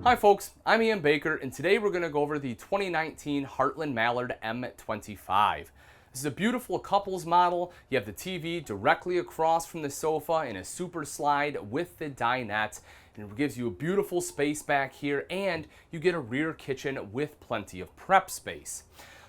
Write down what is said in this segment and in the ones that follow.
Hi folks, I'm Ian Baker, and today we're going to go over the 2019 Heartland Mallard M25. This is a beautiful couples model. You have the TV directly across from the sofa in a super slide with the dinette, and it gives you a beautiful space back here, and you get a rear kitchen with plenty of prep space.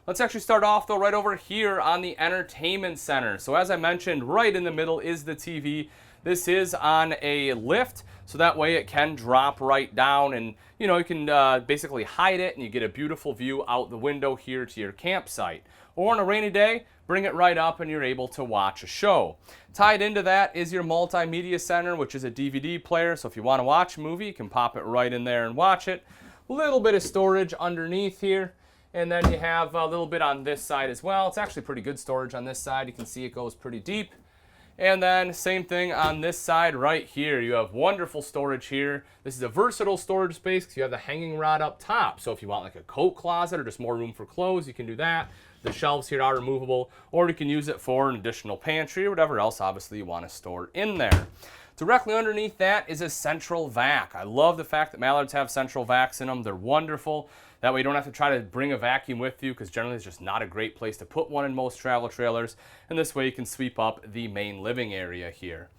Let's actually start off though right over here on the entertainment center. So as I mentioned, right in the middle is the TV. This is on a lift, so that way it can drop right down, and you can basically hide it and you get a beautiful view out the window here to your campsite. Or on a rainy day, bring it right up and you're able to watch a show. Tied into that is your multimedia center, which is a DVD player, so if you want to watch a movie, you can pop it right in there and watch it. A little bit of storage underneath here. And then you have a little bit on this side as well. It's actually pretty good storage on this side. You can see it goes pretty deep. And then same thing on this side right here. You have wonderful storage here. This is a versatile storage space because you have the hanging rod up top. So if you want like a coat closet or just more room for clothes, you can do that. The shelves here are removable, or you can use it for an additional pantry or whatever else obviously you want to store in there. Directly underneath that is a central vac. I love the fact that Mallards have central vacs in them. They're wonderful. That way you don't have to try to bring a vacuum with you, because generally it's just not a great place to put one in most travel trailers. And this way you can sweep up the main living area here.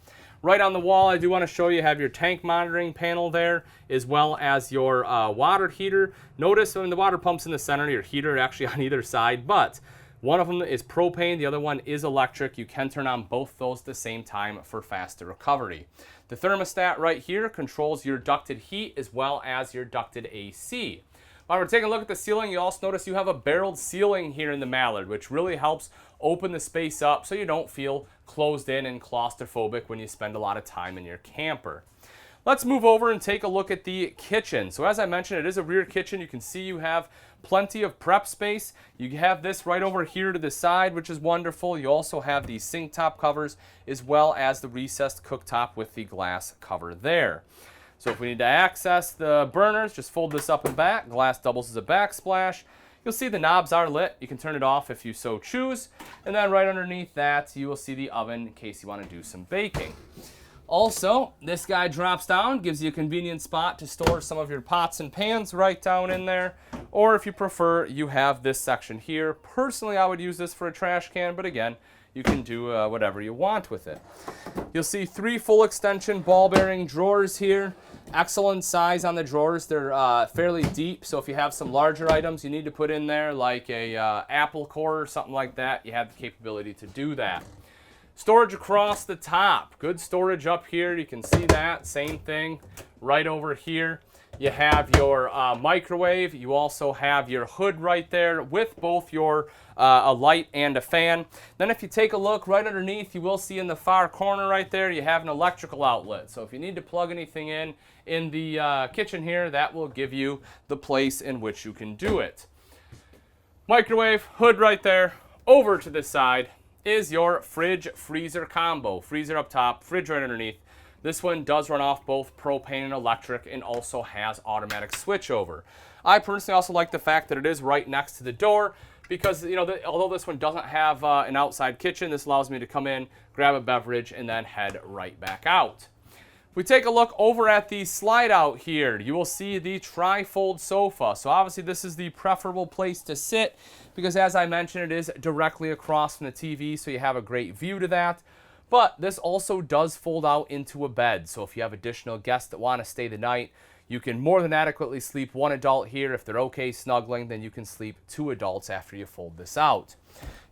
Right on the wall, I do want to show you have your tank monitoring panel there, as well as your water heater. Notice when the water pump's in the center, your heater actually on either side, but one of them is propane, the other one is electric. You can turn on both those at the same time for faster recovery. The thermostat right here controls your ducted heat as well as your ducted AC. While we're taking a look at the ceiling, you also notice you have a barreled ceiling here in the Mallard, which really helps open the space up so you don't feel closed in and claustrophobic when you spend a lot of time in your camper. Let's move over and take a look at the kitchen. So as I mentioned, it is a rear kitchen. You can see you have plenty of prep space. You have this right over here to the side, which is wonderful. You also have the sink top covers as well as the recessed cooktop with the glass cover there. So if we need to access the burners, just fold this up and back. Glass doubles as a backsplash. You'll see the knobs are lit. You can turn it off if you so choose. And then right underneath that, you will see the oven in case you want to do some baking. Also, this guy drops down, gives you a convenient spot to store some of your pots and pans right down in there. Or if you prefer, you have this section here. Personally, I would use this for a trash can, but again, you can do whatever you want with it. You'll see 3 full extension ball bearing drawers here. Excellent size on the drawers. They're fairly deep, so if you have some larger items you need to put in there, like a apple core or something like that, you have the capability to do that. Storage across the top. Good storage up here. You can see that. Same thing right over here. You have your microwave. You also have your hood right there with both your a light and a fan. Then if you take a look right underneath, you will see in the far corner right there, you have an electrical outlet. So if you need to plug anything in the kitchen here, that will give you the place in which you can do it. Microwave, hood right there. Over to the side is your fridge freezer combo. Freezer up top, fridge right underneath. This one does run off both propane and electric and also has automatic switchover. I personally also like the fact that it is right next to the door, because although this one doesn't have an outside kitchen, this allows me to come in, grab a beverage, and then head right back out. If we take a look over at the slide out here, you will see the Trifold Sofa. So obviously this is the preferable place to sit because, as I mentioned, it is directly across from the TV, so you have a great view to that. But this also does fold out into a bed, so if you have additional guests that want to stay the night, you can more than adequately sleep 1 adult here. If they're okay snuggling, then you can sleep 2 adults after you fold this out.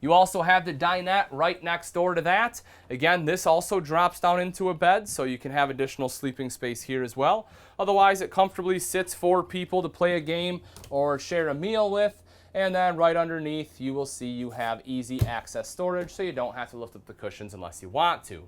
You also have the dinette right next door to that. Again, this also drops down into a bed, so you can have additional sleeping space here as well. Otherwise, it comfortably sits 4 people to play a game or share a meal with. And then right underneath, you will see you have easy access storage, so you don't have to lift up the cushions unless you want to.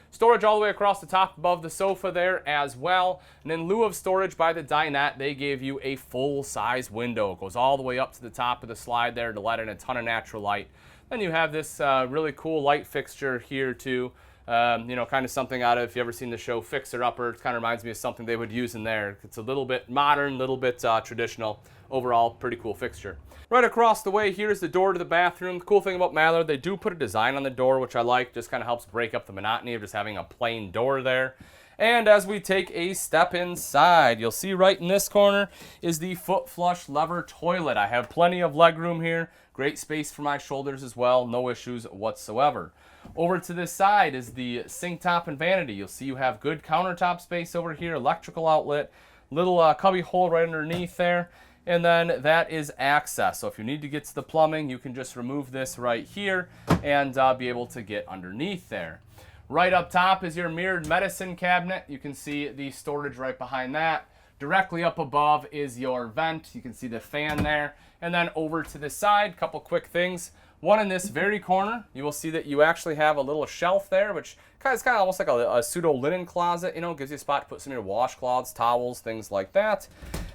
Storage all the way across the top above the sofa there as well. And in lieu of storage by the dinette, they gave you a full-size window. It goes all the way up to the top of the slide there to let in a ton of natural light. Then you have this really cool light fixture here too. Kind of something out of, if you ever seen the show Fixer Upper, it kind of reminds me of something they would use in there. It's a little bit modern, a little bit traditional. Overall, pretty cool fixture. Right across the way, here's the door to the bathroom. The cool thing about Mallard, they do put a design on the door, which I like. Just kind of helps break up the monotony of just having a plain door there. And as we take a step inside, you'll see right in this corner is the foot flush lever toilet. I have plenty of leg room here. Great space for my shoulders as well. No issues whatsoever. Over to this side is the sink top and vanity. You'll see you have good countertop space over here, electrical outlet, little cubby hole right underneath there. And then that is access. So if you need to get to the plumbing, you can just remove this right here and be able to get underneath there. Right up top is your mirrored medicine cabinet. You can see the storage right behind that. Directly up above is your vent. You can see the fan there. And then over to the side, couple quick things. One in this very corner, you will see that you actually have a little shelf there, which is kind of almost like a pseudo linen closet, you know, gives you a spot to put some of your washcloths, towels, things like that.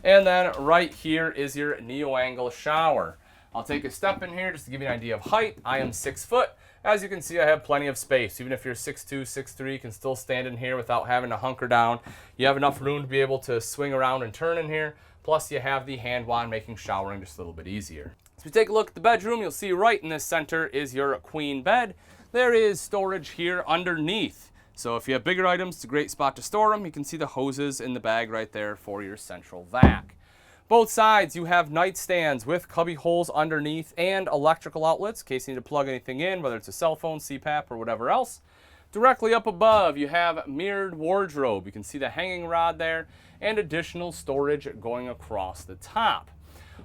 And then right here is your neo-angle shower. I'll take a step in here just to give you an idea of height. I am 6 foot. As you can see, I have plenty of space. Even if you're 6'2", 6'3", you can still stand in here without having to hunker down. You have enough room to be able to swing around and turn in here. Plus, you have the hand wand, making showering just a little bit easier. As we take a look at the bedroom, you'll see right in the center is your queen bed. There is storage here underneath. So if you have bigger items, it's a great spot to store them. You can see the hoses in the bag right there for your central vac. Both sides, you have nightstands with cubby holes underneath and electrical outlets in case you need to plug anything in, whether it's a cell phone, CPAP, or whatever else. Directly up above, you have mirrored wardrobe. You can see the hanging rod there and additional storage going across the top.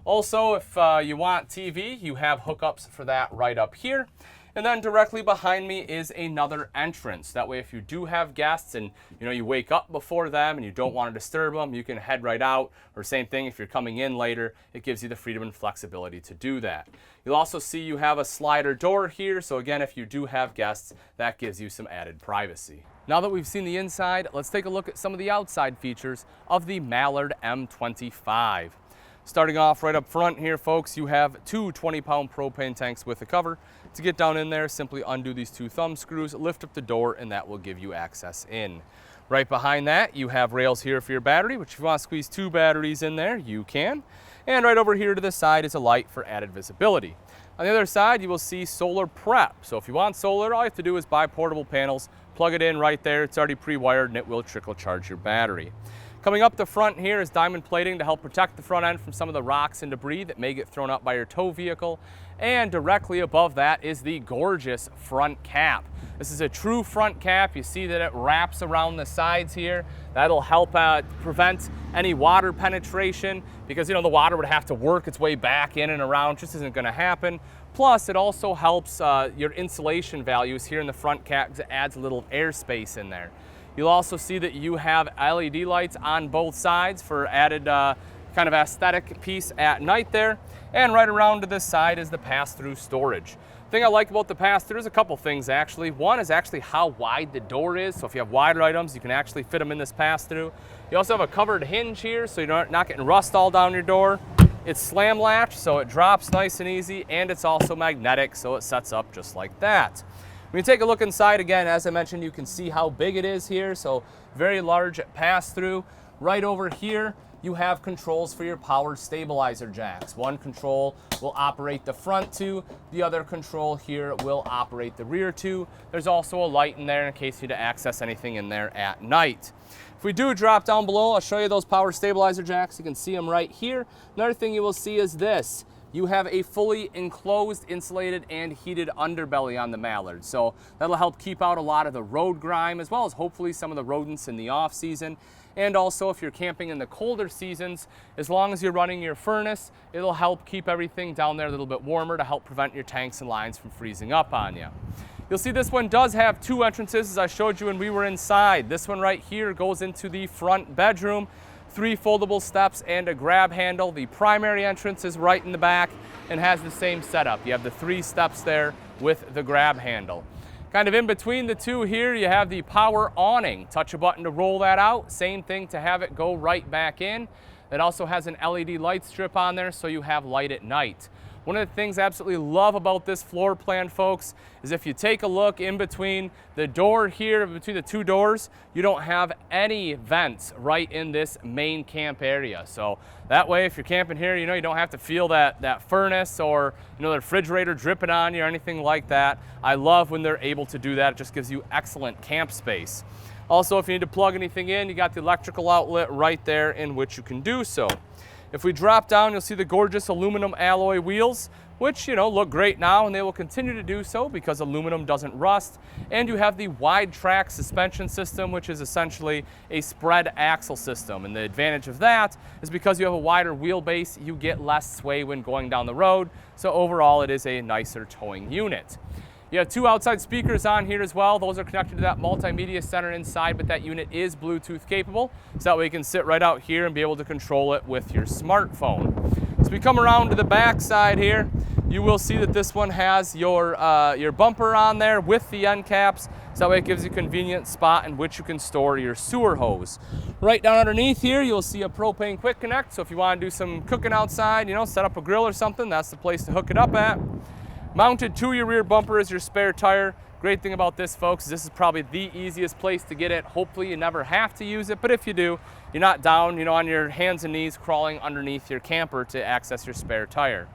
Also, if you want TV, you have hookups for that right up here. And then directly behind me is another entrance. That way, if you do have guests and you wake up before them and you don't want to disturb them, you can head right out. Or same thing, if you're coming in later, it gives you the freedom and flexibility to do that. You'll also see you have a slider door here. So again, if you do have guests, that gives you some added privacy. Now that we've seen the inside, let's take a look at some of the outside features of the Mallard M25. Starting off right up front here, folks, you have two 20-pound propane tanks with a cover. To get down in there, simply undo these two thumb screws, lift up the door, and that will give you access in. Right behind that, you have rails here for your battery, which if you want to squeeze 2 batteries in there, you can. And right over here to the side is a light for added visibility. On the other side, you will see solar prep. So if you want solar, all you have to do is buy portable panels, plug it in right there. It's already pre-wired, and it will trickle charge your battery. Coming up the front here is diamond plating to help protect the front end from some of the rocks and debris that may get thrown up by your tow vehicle. And directly above that is the gorgeous front cap. This is a true front cap. You see that it wraps around the sides here. That'll help prevent any water penetration because the water would have to work its way back in and around. Just isn't going to happen. Plus, it also helps your insulation values here in the front cap because it adds a little airspace in there. You'll also see that you have LED lights on both sides for added kind of aesthetic piece at night there. And right around to this side is the pass-through storage. The thing I like about the pass-through is a couple things actually. One is actually how wide the door is. So if you have wider items, you can actually fit them in this pass-through. You also have a covered hinge here so you're not getting rust all down your door. It's slam latch, so it drops nice and easy, and it's also magnetic, so it sets up just like that. When you take a look inside, again, as I mentioned, you can see how big it is here. So very large pass-through. Right over here, you have controls for your power stabilizer jacks. One control will operate the front two. The other control here will operate the rear two. There's also a light in there in case you need to access anything in there at night. If we do drop down below, I'll show you those power stabilizer jacks. You can see them right here. Another thing you will see is this. You have a fully enclosed, insulated, and heated underbelly on the Mallard. So that'll help keep out a lot of the road grime, as well as hopefully some of the rodents in the off season. And also if you're camping in the colder seasons, as long as you're running your furnace, it'll help keep everything down there a little bit warmer to help prevent your tanks and lines from freezing up on you. You'll see this one does have 2 entrances, as I showed you when we were inside. This one right here goes into the front bedroom. 3 foldable steps and a grab handle. The primary entrance is right in the back and has the same setup. You have the 3 steps there with the grab handle. Kind of in between the two here, you have the power awning. Touch a button to roll that out. Same thing to have it go right back in. It also has an LED light strip on there so you have light at night. One of the things I absolutely love about this floor plan, folks, is if you take a look in between the door here, between the 2 doors, you don't have any vents right in this main camp area. So that way, if you're camping here, you don't have to feel that furnace or the refrigerator dripping on you or anything like that. I love when they're able to do that. It just gives you excellent camp space. Also, if you need to plug anything in, you got the electrical outlet right there in which you can do so. If we drop down, you'll see the gorgeous aluminum alloy wheels, which, look great now, and they will continue to do so because aluminum doesn't rust. And you have the wide track suspension system, which is essentially a spread axle system. And the advantage of that is because you have a wider wheelbase, you get less sway when going down the road. So overall, it is a nicer towing unit. You have 2 outside speakers on here as well. Those are connected to that multimedia center inside, but that unit is Bluetooth capable. So that way you can sit right out here and be able to control it with your smartphone. As we come around to the back side here, you will see that this one has your bumper on there with the end caps. So that way it gives you a convenient spot in which you can store your sewer hose. Right down underneath here, you'll see a propane quick connect. So if you want to do some cooking outside, set up a grill or something, that's the place to hook it up at. Mounted to your rear bumper is your spare tire. Great thing about this, folks, is this is probably the easiest place to get it. Hopefully you never have to use it, but if you do, you're not down, on your hands and knees crawling underneath your camper to access your spare tire.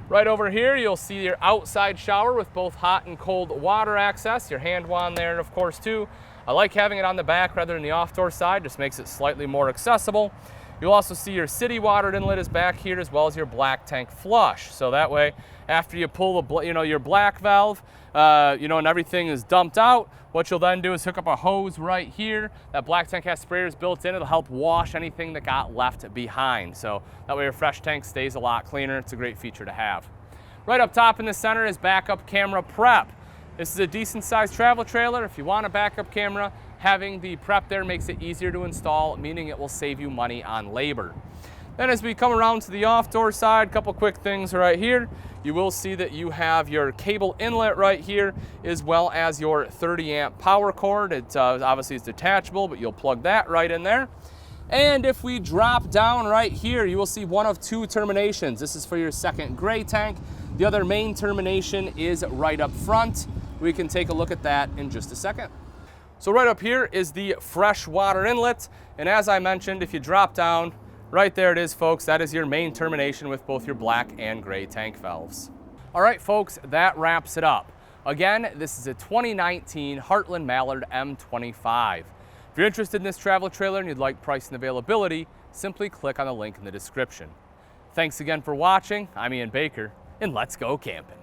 Right over here, you'll see your outside shower with both hot and cold water access, your hand wand there, of course, too. I like having it on the back rather than the off-door side, just makes it slightly more accessible. You'll also see your city water inlet is back here, as well as your black tank flush. So that way, after you pull the, your black valve, and everything is dumped out, what you'll then do is hook up a hose right here. That black tank has sprayers built in. It'll help wash anything that got left behind. So that way your fresh tank stays a lot cleaner. It's a great feature to have. Right up top in the center is backup camera prep. This is a decent sized travel trailer. If you want a backup camera, having the prep there makes it easier to install, meaning it will save you money on labor. Then as we come around to the off-door side, a couple quick things right here. You will see that you have your cable inlet right here, as well as your 30 amp power cord. It obviously is detachable, but you'll plug that right in there. And if we drop down right here, you will see one of 2 terminations. This is for your second gray tank. The other main termination is right up front. We can take a look at that in just a second. So right up here is the freshwater inlet. And as I mentioned, if you drop down, right there it is, folks. That is your main termination with both your black and gray tank valves. All right, folks, that wraps it up. Again, this is a 2019 Heartland Mallard M25. If you're interested in this travel trailer and you'd like price and availability, simply click on the link in the description. Thanks again for watching. I'm Ian Baker, and let's go camping.